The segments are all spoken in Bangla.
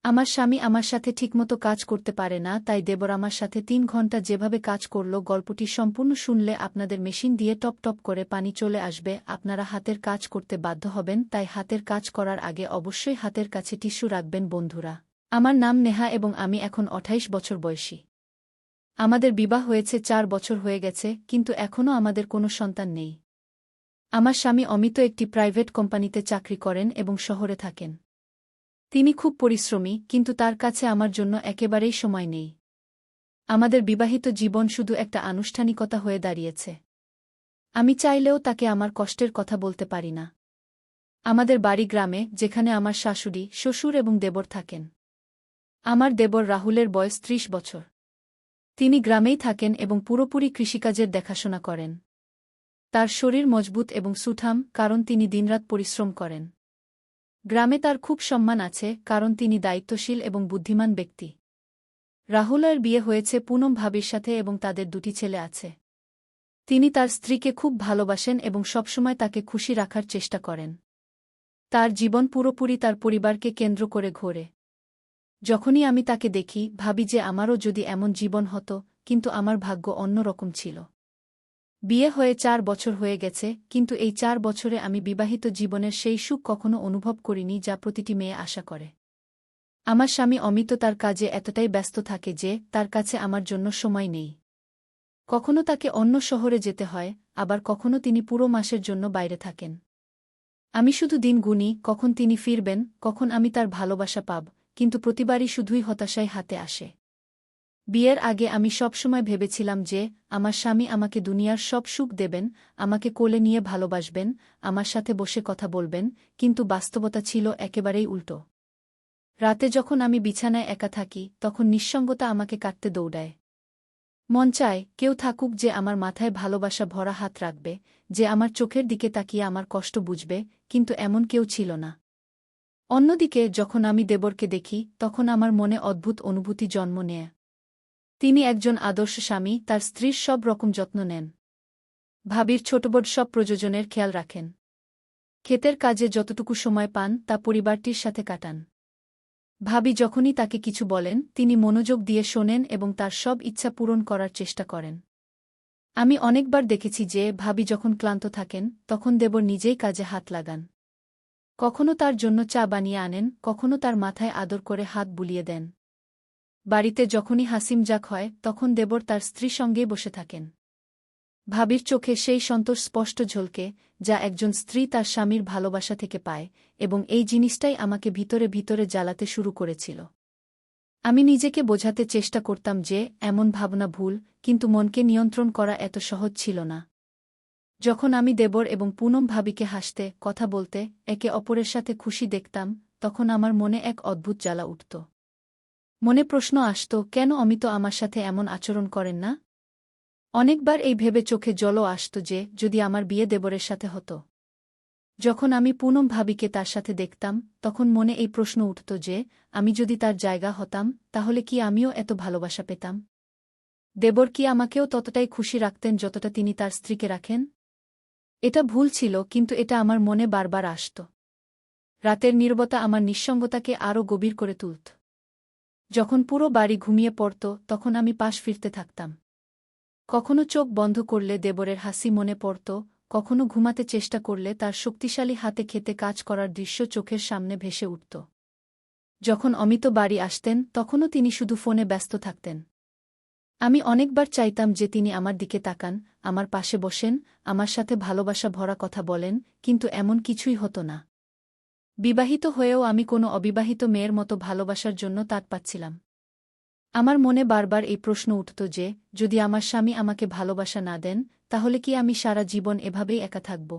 আমার স্বামী আমার সাথে ঠিকমতো কাজ করতে পারে না, তাই দেবর আমার সাথে ৩ ঘন্টা যেভাবে কাজ করল। গল্পটি সম্পূর্ণ শুনলে আপনাদের মেশিন দিয়ে টপ টপ করে পানি চলে আসবে। আপনারা হাতের কাজ করতে বাধ্য হবেন, তাই হাতের কাজ করার আগে অবশ্যই হাতের কাছে টিস্যু রাখবেন বন্ধুরা। আমার নাম নেহা এবং আমি এখন ২৮ বছর বয়সী। আমাদের বিবাহ হয়েছে ৪ বছর হয়ে গেছে, কিন্তু এখনও আমাদের কোনো সন্তান নেই। আমার স্বামী অমিত একটি প্রাইভেট কোম্পানিতে চাকরি করেন এবং শহরে থাকেন। তিনি খুব পরিশ্রমী, কিন্তু তার কাছে আমার জন্য একেবারেই সময় নেই। আমাদের বিবাহিত জীবন শুধু একটা আনুষ্ঠানিকতা হয়ে দাঁড়িয়েছে। আমি চাইলেও তাকে আমার কষ্টের কথা বলতে পারি না। আমাদের বাড়ি গ্রামে, যেখানে আমার শাশুড়ি, শ্বশুর এবং দেবর থাকেন। আমার দেবর রাহুলের বয়স ৩০ বছর। তিনি গ্রামেই থাকেন এবং পুরোপুরি কৃষিকাজের দেখাশোনা করেন। তার শরীর মজবুত এবং সুঠাম, কারণ তিনি দিনরাত পরিশ্রম করেন। গ্রামে তার খুব সম্মান আছে, কারণ তিনি দায়িত্বশীল এবং বুদ্ধিমান ব্যক্তি। রাহুলের বিয়ে হয়েছে পুনম ভাবির সাথে এবং তাদের ২টি ছেলে আছে। তিনি তার স্ত্রীকে খুব ভালোবাসেন এবং সবসময় তাকে খুশি রাখার চেষ্টা করেন। তার জীবন পুরোপুরি তার পরিবারকে কেন্দ্র করে ঘোরে। যখনই আমি তাকে দেখি, ভাবি যে আমারও যদি এমন জীবন হতো, কিন্তু আমার ভাগ্য অন্য রকম ছিল। বিয়ে হয়ে ৪ বছর হয়ে গেছে, কিন্তু এই ৪ বছরে আমি বিবাহিত জীবনের সেই সুখ কখনো অনুভব করিনি যা প্রতিটি মেয়ে আশা করে। আমার স্বামী অমিত তার কাজে এতটাই ব্যস্ত থাকে যে তার কাছে আমার জন্য সময় নেই। কখনো তাকে অন্য শহরে যেতে হয়, আবার কখনো তিনি পুরো মাসের জন্য বাইরে থাকেন। আমি শুধু দিন গুনি, কখন তিনি ফিরবেন, কখন আমি তার ভালোবাসা পাব, কিন্তু প্রতিবারই শুধুই হতাশায় হাতে আসে। বিয়ের আগে আমি সবসময় ভেবেছিলাম যে আমার স্বামী আমাকে দুনিয়ার সব সুখ দেবেন, আমাকে কোলে নিয়ে ভালোবাসবেন, আমার সাথে বসে কথা বলবেন, কিন্তু বাস্তবতা ছিল একেবারেই উল্টো। রাতে যখন আমি বিছানায় একা থাকি, তখন নিঃসঙ্গতা আমাকে কাটতে দৌড়ায়। মন চায় কেউ থাকুক যে আমার মাথায় ভালোবাসা ভরা হাত রাখবে, যে আমার চোখের দিকে তাকিয়ে আমার কষ্ট বুঝবে, কিন্তু এমন কেউ ছিল না। অন্যদিকে যখন আমি দেবরকে দেখি, তখন আমার মনে অদ্ভুত অনুভূতি জন্ম নেয়। তিনি একজন আদর্শ স্বামী, তার স্ত্রীর সব রকম যত্ন নেন। ভাবির ছোটবড় সব প্রয়োজনের খেয়াল রাখেন। ক্ষেতের কাজে যতটুকু সময় পান তা পরিবারটির সাথে কাটান। ভাবি যখনই তাকে কিছু বলেন, তিনি মনোযোগ দিয়ে শোনেন এবং তার সব ইচ্ছা পূরণ করার চেষ্টা করেন। আমি অনেকবার দেখেছি যে ভাবি যখন ক্লান্ত থাকেন, তখন দেবর নিজেই কাজে হাত লাগান। কখনো তার জন্য চা বানিয়ে আনেন, কখনো তার মাথায় আদর করে হাত বুলিয়ে দেন। বাড়িতে যখনই হাসিমজাক হয়, তখন দেবর তার স্ত্রীর সঙ্গেই বসে থাকেন। ভাবির চোখে সেই সন্তোষ স্পষ্ট ঝলকে, যা একজন স্ত্রী তার স্বামীর ভালোবাসা থেকে পায়, এবং এই জিনিসটাই আমাকে ভিতরে ভিতরে জ্বালাতে শুরু করেছিল। আমি নিজেকে বোঝাতে চেষ্টা করতাম যে এমন ভাবনা ভুল, কিন্তু মনকে নিয়ন্ত্রণ করা এত সহজ ছিল না। যখন আমি দেবর এবং পুনম ভাবিকে হাসতে, কথা বলতে, একে অপরের সাথে খুশি দেখতাম, তখন আমার মনে এক অদ্ভুত জ্বালা উঠত। মনে প্রশ্ন আসত, কেন অমিত আমার সাথে এমন আচরণ করেন না? অনেকবার এই ভেবে চোখে জলও আসত যে যদি আমার বিয়ে দেবরের সাথে হতো। যখন আমি পুনম ভাবিকে তার সাথে দেখতাম, তখন মনে এই প্রশ্ন উঠত যে আমি যদি তার জায়গা হতাম, তাহলে কি আমিও এত ভালোবাসা পেতাম? দেবর কি আমাকেও ততটাই খুশি রাখতেন যতটা তিনি তার স্ত্রীকে রাখেন? এটা ভুল ছিল, কিন্তু এটা আমার মনে বারবার আসত। রাতের নীরবতা আমার নিঃসঙ্গতাকে আরও গভীর করে তুলত। যখন পুরো বাড়ি ঘুমিয়ে পড়ত, তখন আমি পাশ ফিরতে থাকতাম। কখনো চোখ বন্ধ করলে দেবরের হাসি মনে পড়ত, কখনো ঘুমাতে চেষ্টা করলে তার শক্তিশালী হাতে খেতে কাজ করার দৃশ্য চোখের সামনে ভেসে উঠত। যখন অমিত বাড়ি আসতেন, তখনও তিনি শুধু ফোনে ব্যস্ত থাকতেন। আমি অনেকবার চাইতাম যে তিনি আমার দিকে তাকান, আমার পাশে বসেন, আমার সাথে ভালোবাসা ভরা কথা বলেন, কিন্তু এমন কিছুই হতো না। বিবাহিত হয়েও আমি কোনো অবিবাহিত মেয়ের মতো ভালোবাসার জন্য তাড় পাচ্ছিলাম। আমার মনে বারবার এই প্রশ্ন উঠত যে যদি আমার স্বামী আমাকে ভালোবাসা না দেন, তাহলে কি আমি সারা জীবন এভাবেই একা থাকব?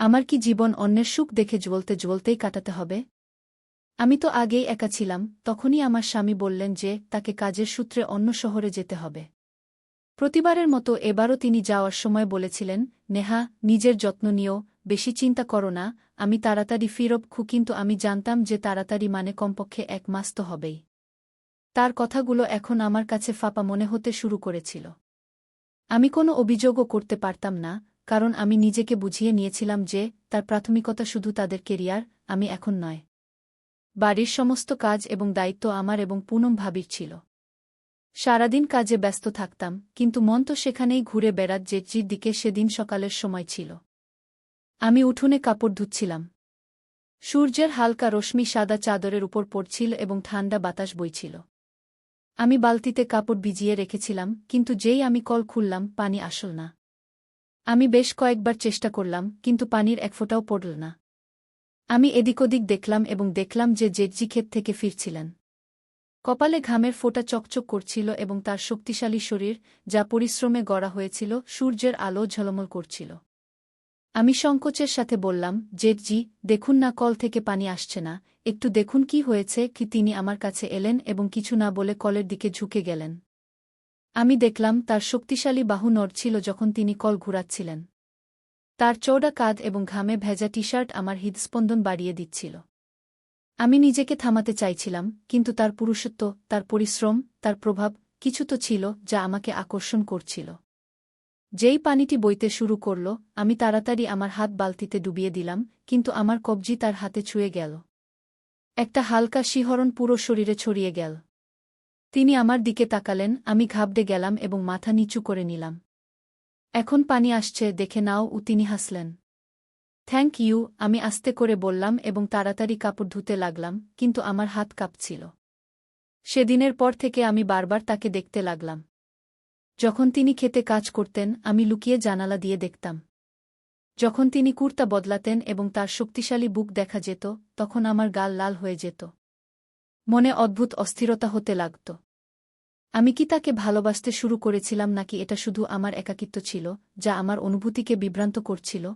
আমার কি জীবন অন্যের সুখ দেখে জ্বলতে জ্বলতেই কাটাতে হবে? আমি তো আগেই একা ছিলাম। তখনই আমার স্বামী বললেন যে তাকে কাজের সূত্রে অন্য শহরে যেতে হবে। প্রতিবারের মতো এবারও তিনি যাওয়ার সময় বলেছিলেন, নেহা, নিজের যত্ন নিও, বেশি চিন্তা করো না, আমি তাড়াতাড়ি ফিরব। কিন্তু আমি জানতাম যে তাড়াতাড়ি মানে কমপক্ষে ১ মাস তো হবেই। তার কথাগুলো এখন আমার কাছে ফাঁপা মনে হতে শুরু করেছিল। আমি কোনো অভিযোগও করতে পারতাম না, কারণ আমি নিজেকে বুঝিয়ে নিয়েছিলাম যে তার প্রাথমিকতা শুধু তাদের কেরিয়ার, আমি এখন নয়। বাড়ির সমস্ত কাজ এবং দায়িত্ব আমার এবং পুনম ভাবির ছিল। সারাদিন কাজে ব্যস্ত থাকতাম, কিন্তু মন তো সেখানেই ঘুরে বেড়াত জেঠির দিকে। সেদিন সকালের সময় ছিল। আমি উঠোনে কাপড় ধুচ্ছিলাম। সূর্যের হালকা রশ্মি সাদা চাদরের উপর পড়ছিল এবং ঠান্ডা বাতাস বইছিল। আমি বালতিতে কাপড় ভিজিয়ে রেখেছিলাম, কিন্তু যেই আমি কল খুললাম পানি আসল না। আমি বেশ কয়েকবার চেষ্টা করলাম, কিন্তু পানির এক ফোঁটাও পড়ল না। আমি এদিক ওদিক দেখলাম এবং দেখলাম যে জেঠজি ক্ষেত থেকে ফিরছিলেন। কপালে ঘামের ফোঁটা চকচক করছিল এবং তার শক্তিশালী শরীর, যা পরিশ্রমে গড়া হয়েছিল, সূর্যের আলো ঝলমল করছিল। আমি সংকোচের সাথে বললাম, জেঠজি, দেখুন না কল থেকে পানি আসছে না, একটু দেখুন কি হয়েছে কি। তিনি আমার কাছে এলেন এবং কিছু না বলে কলের দিকে ঝুঁকে গেলেন। আমি দেখলাম তার শক্তিশালী বাহু নড়ছিল যখন তিনি কল ঘুরাচ্ছিলেন। তার চওড়া কাঁধ এবং ঘামে ভেজা টি-শার্ট আমার হৃদস্পন্দন বাড়িয়ে দিচ্ছিল। আমি নিজেকে থামাতে চাইছিলাম, কিন্তু তার পুরুষত্ব, তার পরিশ্রম, তার প্রভাব, কিছু তো ছিল যা আমাকে আকর্ষণ করছিল। যেই পানিটি বইতে শুরু করল, আমি তাড়াতাড়ি আমার হাত বালতিতে ডুবিয়ে দিলাম, কিন্তু আমার কবজি তার হাতে ছুঁয়ে গেল। একটা হালকা শিহরণ পুরো শরীরে ছড়িয়ে গেল। তিনি আমার দিকে তাকালেন, আমি ঘাবড়ে গেলাম এবং মাথা নিচু করে নিলাম। এখন পানি আসছে, দেখে নাও। তিনি হাসলেন। থ্যাংক ইউ, আমি আস্তে করে বললাম এবং তাড়াতাড়ি কাপড় ধুতে লাগলাম, কিন্তু আমার হাত কাঁপছিল। সেদিনের পর থেকে আমি বারবার তাকে দেখতে লাগলাম। যখন তিনি খেতে কাজ করতেন, আমি লুকিয়ে জানালা দিয়ে দেখতাম। যখন তিনি কুর্তা বদলাতেন এবং তার শক্তিশালী বুক দেখা যেত, তখন আমার গাল লাল হয়ে যেত। মনে অদ্ভুত অস্থিরতা হতে লাগত। আমি কি তাকে ভালোবাসতে শুরু করেছিলাম, নাকি এটা শুধু আমার একাকিত্ব ছিল, যা আমার অনুভূতিকে বিভ্রান্ত করছিল?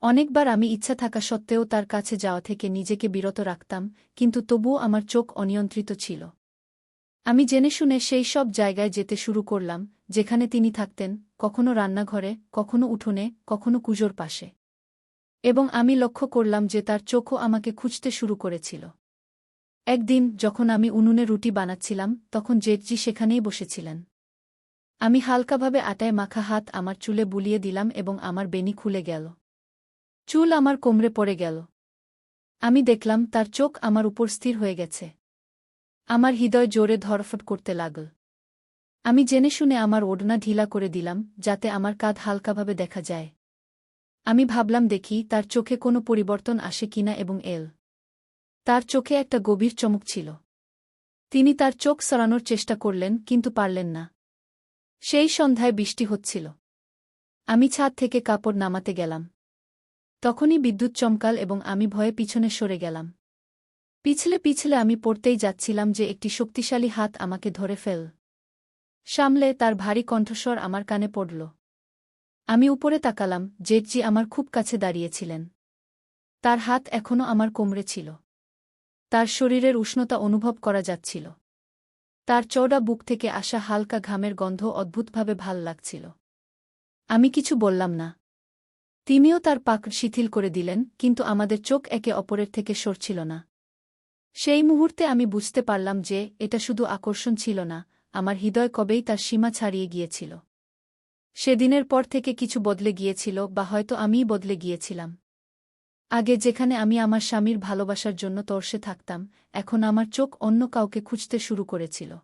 অনেকবার আমি ইচ্ছা থাকা সত্ত্বেও তার কাছে যাওয়া থেকে নিজেকে বিরত রাখতাম, কিন্তু তবুও আমার চোখ অনিয়ন্ত্রিত ছিল। আমি জেনে শুনে সেই সব জায়গায় যেতে শুরু করলাম, যেখানে তিনি থাকতেন, কখনো রান্নাঘরে, কখনো উঠোনে, কখনো কুজোর পাশে। এবং আমি লক্ষ্য করলাম যে তার চোখও আমাকে খুঁজতে শুরু করেছিল। একদিন যখন আমি উনুনে রুটি বানাচ্ছিলাম, তখন জেঠজি সেখানেই বসেছিলেন। আমি হালকাভাবে আটায় মাখা হাত আমার চুলে বুলিয়ে দিলাম এবং আমার বেনি খুলে গেল। চুল আমার কোমরে পড়ে গেল। আমি দেখলাম তার চোখ আমার উপর স্থির হয়ে গেছে। আমার হৃদয় জোরে ধড়ফড় করতে লাগল। আমি জেনে শুনে আমার ওড়না ঢিলা করে দিলাম, যাতে আমার কাঁধ হালকাভাবে দেখা যায়। আমি ভাবলাম দেখি তার চোখে কোনো পরিবর্তন আসে কিনা এবং তার চোখে একটা গভীর চমক ছিল। তিনি তার চোখ সরানোর চেষ্টা করলেন, কিন্তু পারলেন না। সেই সন্ধ্যায় বৃষ্টি হচ্ছিল। আমি ছাদ থেকে কাপড় নামাতে গেলাম। তখনই বিদ্যুৎ চমকাল এবং আমি ভয়ে পিছনে সরে গেলাম। পিছলে পিছলে আমি পড়তেই যাচ্ছিলাম যে একটি শক্তিশালী হাত আমাকে ধরে সামলে তার ভারী কণ্ঠস্বর আমার কানে পড়ল। আমি উপরে তাকালাম, জেঠজি আমার খুব কাছে দাঁড়িয়েছিলেন। তার হাত এখনও আমার কোমরে ছিল। তার শরীরের উষ্ণতা অনুভব করা যাচ্ছিল। তার চওড়া বুক থেকে আসা হালকা ঘামের গন্ধ অদ্ভুতভাবে ভাল লাগছিল। আমি কিছু বললাম না। তিনিও তার পাক শিথিল করে দিলেন, কিন্তু আমাদের চোখ একে অপরের থেকে সরছিল না। সেই মুহূর্তে আমি বুঝতে পারলাম যে এটা শুধু আকর্ষণ ছিল না, আমার হৃদয় কবেই তার সীমা ছাড়িয়ে গিয়েছিল। সেদিনের পর থেকে কিছু বদলে গিয়েছিল, বা হয়তো আমিই বদলে গিয়েছিলাম। আগে যেখানে আমি আমার স্বামীর ভালোবাসার জন্য তর্ষে থাকতাম, এখন আমার চোখ অন্য কাউকে খুঁজতে শুরু করেছিল।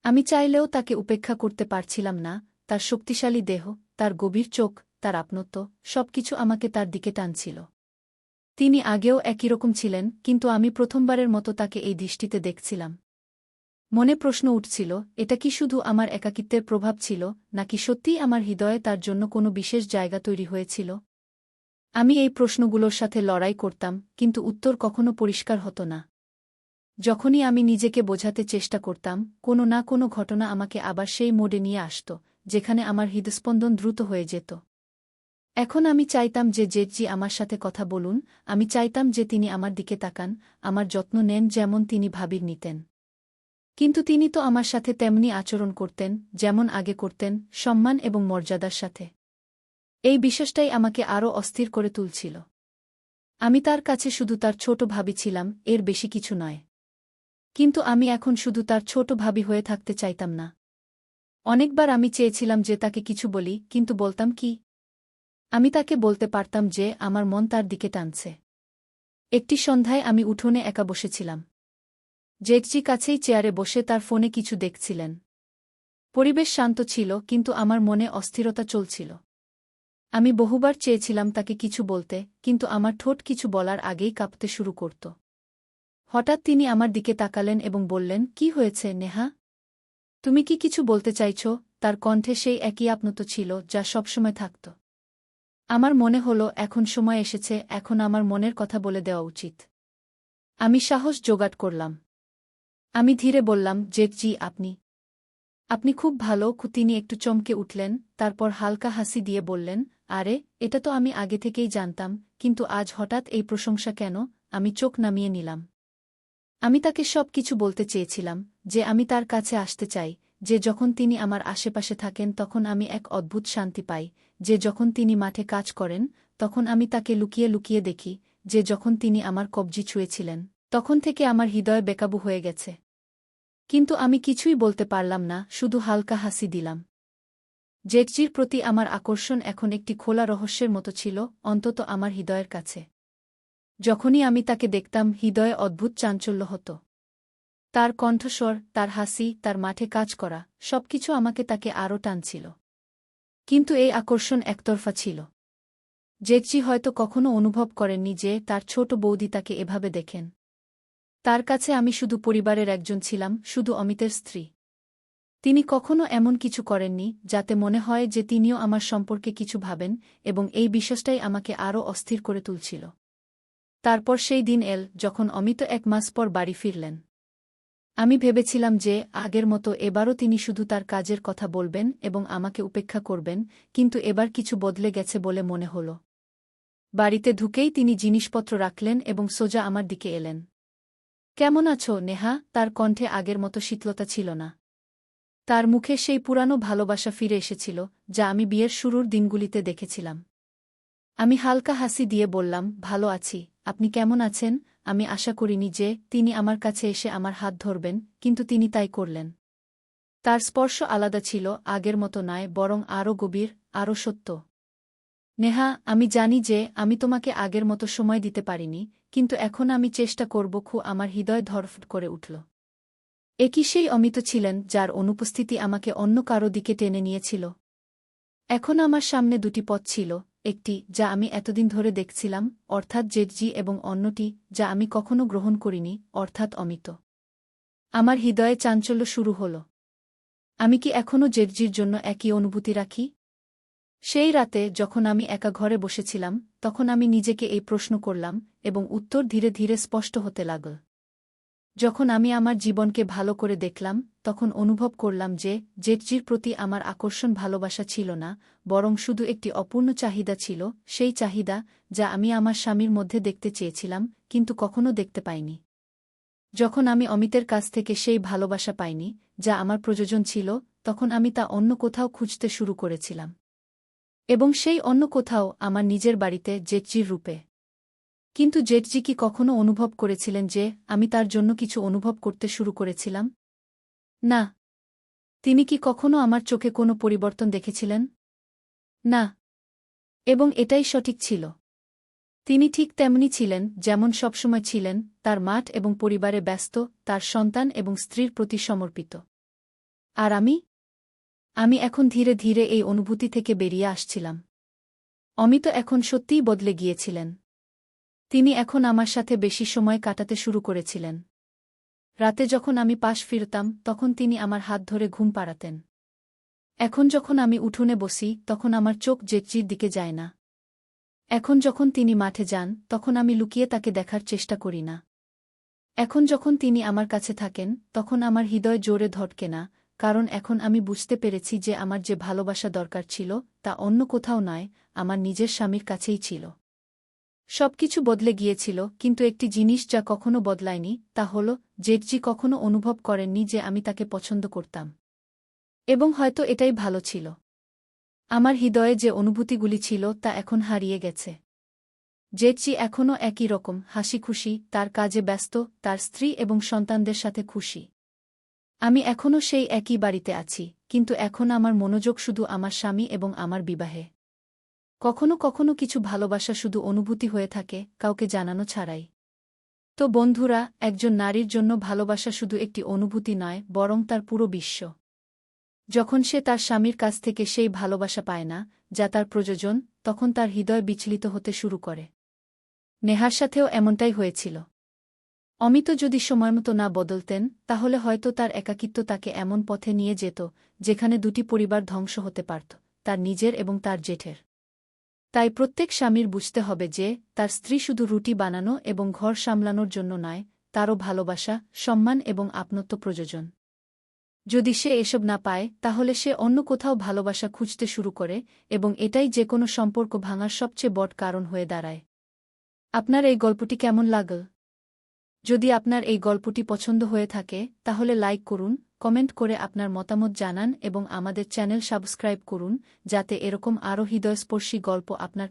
আমি চাইলেও তাকে উপেক্ষা করতে পারছিলাম না। তার শক্তিশালী দেহ, তার গভীর চোখ, তার আপনত্ব, সবকিছু আমাকে তার দিকে টানছিল। তিনি আগেও একই রকম ছিলেন, কিন্তু আমি প্রথমবারের মতো তাকে এই দৃষ্টিতে দেখছিলাম। মনে প্রশ্ন উঠছিল, এটা কি শুধু আমার একাকিত্বের প্রভাব ছিল, নাকি সত্যিই আমার হৃদয়ে তার জন্য কোনো বিশেষ জায়গা তৈরি হয়েছিল? আমি এই প্রশ্নগুলোর সাথে লড়াই করতাম, কিন্তু উত্তর কখনো পরিষ্কার হতো না। যখনই আমি নিজেকে বোঝাতে চেষ্টা করতাম, কোনো না কোনো ঘটনা আমাকে আবার সেই মোড়ে নিয়ে আসত, যেখানে আমার হৃদস্পন্দন দ্রুত হয়ে যেত। এখন আমি চাইতাম যে জেঠজি আমার সাথে কথা বলুন, আমি চাইতাম যে তিনি আমার দিকে তাকান, আমার যত্ন নেন যেমন তিনি ভাবির নিতেন। কিন্তু তিনি তো আমার সাথে তেমনি আচরণ করতেন, যেমন আগে করতেন, সম্মান এবং মর্যাদার সাথে। এই বিশ্বাসটাই আমাকে আরও অস্থির করে তুলছিল। আমি তার কাছে শুধু তার ছোট ভাবি ছিলাম, এর বেশি কিছু নয়। কিন্তু আমি এখন শুধু তার ছোট ভাবি হয়ে থাকতে চাইতাম না। অনেকবার আমি চেয়েছিলাম যে তাকে কিছু বলি, কিন্তু বলতাম কি? আমি তাকে বলতে পারতাম যে আমার মন তার দিকে টানছে। একটি সন্ধ্যায় আমি উঠোনে একা বসেছিলাম। জেঠজি কাছেই চেয়ারে বসে তার ফোনে কিছু দেখছিলেন। পরিবেশ শান্ত ছিল, কিন্তু আমার মনে অস্থিরতা চলছিল। আমি বহুবার চেয়েছিলাম তাকে কিছু বলতে, কিন্তু আমার ঠোঁট কিছু বলার আগেই কাঁপতে শুরু করত। হঠাৎ তিনি আমার দিকে তাকালেন এবং বললেন, "কি হয়েছে, নেহা? তুমি কি কিছু বলতে চাইছ?" তার কণ্ঠে সেই একই আপনত ছিল যা সবসময় থাকত। আমার মনে হলো এখন সময় এসেছে, এখন আমার মনের কথা বলে দেওয়া উচিত। আমি সাহস জোগাড় করলাম। আমি ধীরে বললাম, "জেঠজি, আপনি খুব ভালো।" তিনি একটু চমকে উঠলেন, তারপর হালকা হাসি দিয়ে বললেন, "আরে, এটা তো আমি আগে থেকেই জানতাম, কিন্তু আজ হঠাৎ এই প্রশংসা কেন?" আমি চোখ নামিয়ে নিলাম। আমি তাকে সব কিছু বলতে চেয়েছিলাম, যে আমি তার কাছে আসতে চাই, যে যখন তিনি আমার আশেপাশে থাকেন তখন আমি এক অদ্ভুত শান্তি পাই, যে যখন তিনি মাঠে কাজ করেন তখন আমি তাকে লুকিয়ে লুকিয়ে দেখি, যে যখন তিনি আমার কবজি ছুঁয়েছিলেন তখন থেকে আমার হৃদয় বেকাবু হয়ে গেছে। কিন্তু আমি কিছুই বলতে পারলাম না, শুধু হালকা হাসি দিলাম। জেঠজির প্রতি আমার আকর্ষণ এখন একটি খোলা রহস্যের মতো ছিল, অন্তত আমার হৃদয়ের কাছে। যখনই আমি তাকে দেখতাম হৃদয়ে অদ্ভুত চাঞ্চল্য হতো। তার কণ্ঠস্বর, তার হাসি, তার মাঠে কাজ করা, সবকিছু আমাকে তাকে আরও টানছিল। কিন্তু এই আকর্ষণ একতরফা ছিল। জেঠজি হয়তো কখনো অনুভব করেননি যে তার ছোট বৌদি তাকে এভাবে দেখেন। তার কাছে আমি শুধু পরিবারের একজন ছিলাম, শুধু অমিতের স্ত্রী। তিনি কখনো এমন কিছু করেননি যাতে মনে হয় যে তিনিও আমার সম্পর্কে কিছু ভাবেন, এবং এই বিশ্বাসটাই আমাকে আরও অস্থির করে তুলছিল। তারপর সেই দিন এল যখন অমিত 1 মাস পর বাড়ি ফিরলেন। আমি ভেবেছিলাম যে আগের মতো এবারও তিনি শুধু তার কাজের কথা বলবেন এবং আমাকে উপেক্ষা করবেন, কিন্তু এবার কিছু বদলে গেছে বলে মনে হল। বাড়িতে ঢুকেই তিনি জিনিসপত্র রাখলেন এবং সোজা আমার দিকে এলেন। "কেমন আছো, নেহা?" তার কণ্ঠে আগের মতো শীতলতা ছিল না। তার মুখে সেই পুরানো ভালোবাসা ফিরে এসেছিল, যা আমি বিয়ের শুরুর দিনগুলিতে দেখেছিলাম। আমি হালকা হাসি দিয়ে বললাম, "ভালো আছি। আপনি কেমন আছেন?" আমি আশা করিনি যে তিনি আমার কাছে এসে আমার হাত ধরবেন, কিন্তু তিনি তাই করলেন। তার স্পর্শ আলাদা ছিল, আগের মতো নয়, বরং আরও গভীর, আরও সত্য। "নেহা, আমি জানি যে আমি তোমাকে আগের মতো সময় দিতে পারিনি, কিন্তু এখন আমি চেষ্টা করব।" আমার হৃদয় ধড়ফড় করে উঠল। একই সেই অমিত ছিলেন যার অনুপস্থিতি আমাকে অন্য কারো দিকে টেনে নিয়েছিল। এখন আমার সামনে দুটি পথ ছিল, একটি যা আমি এতদিন ধরে দেখছিলাম, অর্থাৎ জেঠজি, এবং অন্যটি যা আমি কখনো গ্রহণ করিনি, অর্থাৎ অমিত। আমার হৃদয়ে চাঞ্চল্য শুরু হল। আমি কি এখনও জেঠজির জন্য একই অনুভূতি রাখি? সেই রাতে যখন আমি একা ঘরে বসেছিলাম, তখন আমি নিজেকে এই প্রশ্ন করলাম, এবং উত্তর ধীরে ধীরে স্পষ্ট হতে লাগল। যখন আমি আমার জীবনকে ভালো করে দেখলাম, তখন অনুভব করলাম যে জেঠজির প্রতি আমার আকর্ষণ ভালোবাসা ছিল না, বরং শুধু একটি অপূর্ণ চাহিদা ছিল, সেই চাহিদা যা আমি আমার স্বামীর মধ্যে দেখতে চেয়েছিলাম, কিন্তু কখনো দেখতে পাইনি। যখন আমি অমিতের কাছ থেকে সেই ভালোবাসা পাইনি, যা আমার প্রয়োজন ছিল, তখন আমি তা অন্য কোথাও খুঁজতে শুরু করেছিলাম। এবং সেই অন্য কোথাও আমার নিজের বাড়িতে, জেঠজির রূপে। কিন্তু জেঠজি কি কখনো অনুভব করেছিলেন যে আমি তার জন্য কিছু অনুভব করতে শুরু করেছিলাম? না। তিনি কি কখনো আমার চোখে কোনো পরিবর্তন দেখেছিলেন? না। এবং এটাই সঠিক ছিল। তিনি ঠিক তেমনি ছিলেন যেমন সবসময় ছিলেন, তার মাঠ এবং পরিবারে ব্যস্ত, তার সন্তান এবং স্ত্রীর প্রতি সমর্পিত। আর আমি এখন ধীরে ধীরে এই অনুভূতি থেকে বেরিয়ে আসছিলাম। অমিত এখন সত্যিই বদলে গিয়েছিলেন। তিনি এখন আমার সাথে বেশি সময় কাটাতে শুরু করেছিলেন। রাতে যখন আমি পাশ ফিরতাম তখন তিনি আমার হাত ধরে ঘুম পাড়াতেন। এখন যখন আমি উঠোনে বসি তখন আমার চোখ জেঠজির দিকে যায় না। এখন যখন তিনি মাঠে যান তখন আমি লুকিয়ে তাকে দেখার চেষ্টা করি না। এখন যখন তিনি আমার কাছে থাকেন তখন আমার হৃদয় জোরে ধড়কে না, কারণ এখন আমি বুঝতে পেরেছি যে আমার যে ভালোবাসা দরকার ছিল তা অন্য কোথাও নয়, আমার নিজের স্বামীর কাছেই ছিল। সবকিছু বদলে গিয়েছিল, কিন্তু একটি জিনিস যা কখনো বদলায়নি, তা হল জেঠজি কখনো অনুভব করেননি যে আমি তাকে পছন্দ করতাম। এবং হয়তো এটাই ভালো ছিল। আমার হৃদয়ে যে অনুভূতিগুলি ছিল তা এখন হারিয়ে গেছে। জেঠজি এখনও একই রকম হাসি খুশি, তার কাজে ব্যস্ত, তার স্ত্রী এবং সন্তানদের সাথে খুশি। আমি এখনও সেই একই বাড়িতে আছি, কিন্তু এখন আমার মনোযোগ শুধু আমার স্বামী এবং আমার বিবাহে। কখনো কখনো কিছু ভালোবাসা শুধু অনুভূতি হয়ে থাকে, কাউকে জানানো ছাড়াই। তো বন্ধুরা, একজন নারীর জন্য ভালোবাসা শুধু একটি অনুভূতি নয়, বরং তার পুরো বিশ্ব। যখন সে তার স্বামীর কাছ থেকে সেই ভালোবাসা পায় না, যা তার প্রয়োজন, তখন তার হৃদয় বিচলিত হতে শুরু করে। নেহার সাথেও এমনটাই হয়েছিল। অমিত যদি সময়মতো না বদলতেন, তাহলে হয়তো তার একাকিত্ব তাকে এমন পথে নিয়ে যেত, যেখানে দুটি পরিবার ধ্বংস হতে পারত, তার নিজের এবং তার জেঠের। তাই প্রত্যেক স্বামীর বুঝতে হবে যে, তার স্ত্রী শুধু রুটি বানানো এবং ঘর সামলানোর জন্য নয়, তারও ভালোবাসা, সম্মান এবং আপনত্ব প্রয়োজন। যদি সে এসব না পায়, তাহলে সে অন্য কোথাও ভালোবাসা খুঁজতে শুরু করে, এবং এটাই যেকোনো সম্পর্ক ভাঙার সবচেয়ে বড় কারণ হয়ে দাঁড়ায়। আপনার এই গল্পটি কেমন লাগল? যদি আপনার এই গল্পটি পছন্দ হয়ে থাকে, তাহলে লাইক করুন, কমেন্ট করে আপনার মতামত জানান এবং আমাদের চ্যানেল সাবস্ক্রাইব করুন, যাতে এরকম আরও হৃদয়স্পর্শী গল্প আপনার